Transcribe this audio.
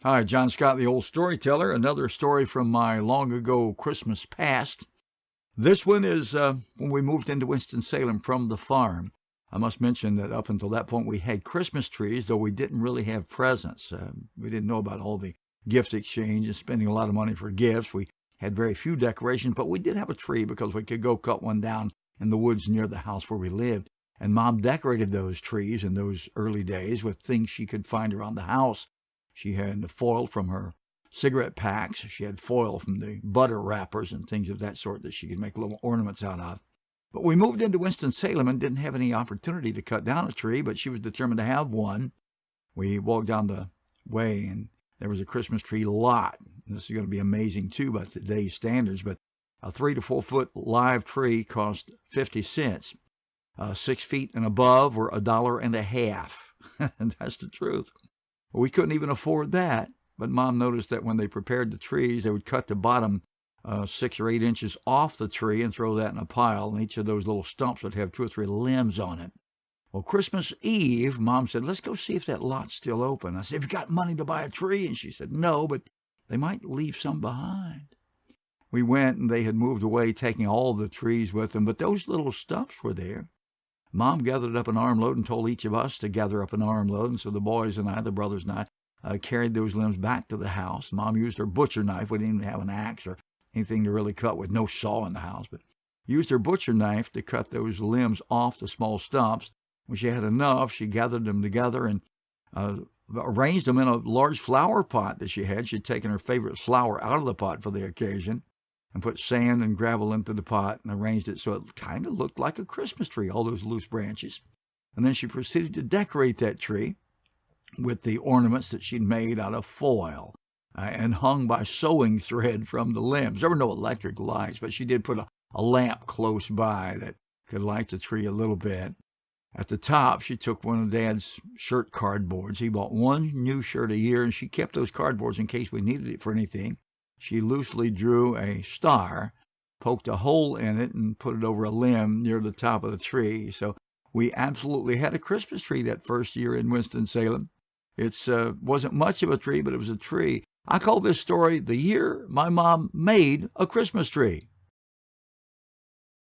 Hi, John Scott, the old storyteller. Another story from my long ago Christmas past. This one is when we moved into Winston-Salem from the farm. I must mention that up until that point we had Christmas trees, though we didn't really have presents. We didn't know about all the gift exchange and spending a lot of money for gifts. We had very few decorations, but we did have a tree because we could go cut one down in the woods near the house where we lived. And Mom decorated those trees in those early days with things she could find around the house. She had the foil from her cigarette packs. She had foil from the butter wrappers and things of that sort that she could make little ornaments out of. But we moved into Winston-Salem and didn't have any opportunity to cut down a tree, but she was determined to have one. We walked down the way and there was a Christmas tree lot. This is going to be amazing too by today's standards, but a 3 to 4 foot live tree cost 50 cents. 6 feet and above were $1.50. And that's the truth. We couldn't even afford that, but Mom noticed that when they prepared the trees, they would cut the bottom 6 or 8 inches off the tree and throw that in a pile, and each of those little stumps would have 2 or 3 limbs on it. Well, Christmas Eve, Mom said, let's go see if that lot's still open. I said, have you got money to buy a tree? And she said, no, but they might leave some behind. We went, and they had moved away, taking all the trees with them, but those little stumps were there. Mom gathered up an armload and told each of us to gather up an armload, and so the boys and I, the brothers and I, carried those limbs back to the house. Mom used her butcher knife. We didn't even have an axe or anything to really cut with, no saw in the house, but used her butcher knife to cut those limbs off the small stumps. When she had enough, she gathered them together and arranged them in a large flower pot that she had. She'd taken her favorite flower out of the pot for the occasion and put sand and gravel into the pot and arranged it so it kind of looked like a Christmas tree, all those loose branches. And then she proceeded to decorate that tree with the ornaments that she'd made out of foil and hung by sewing thread from the limbs. There were no electric lights, but she did put a lamp close by that could light the tree a little bit. At the top, she took one of Dad's shirt cardboards. He bought one new shirt a year, and she kept those cardboards in case we needed it for anything. She loosely drew a star, poked a hole in it, and put it over a limb near the top of the tree. So we absolutely had a Christmas tree that first year in Winston-Salem. It wasn't much of a tree, but it was a tree. I call this story the year my mom made a Christmas tree.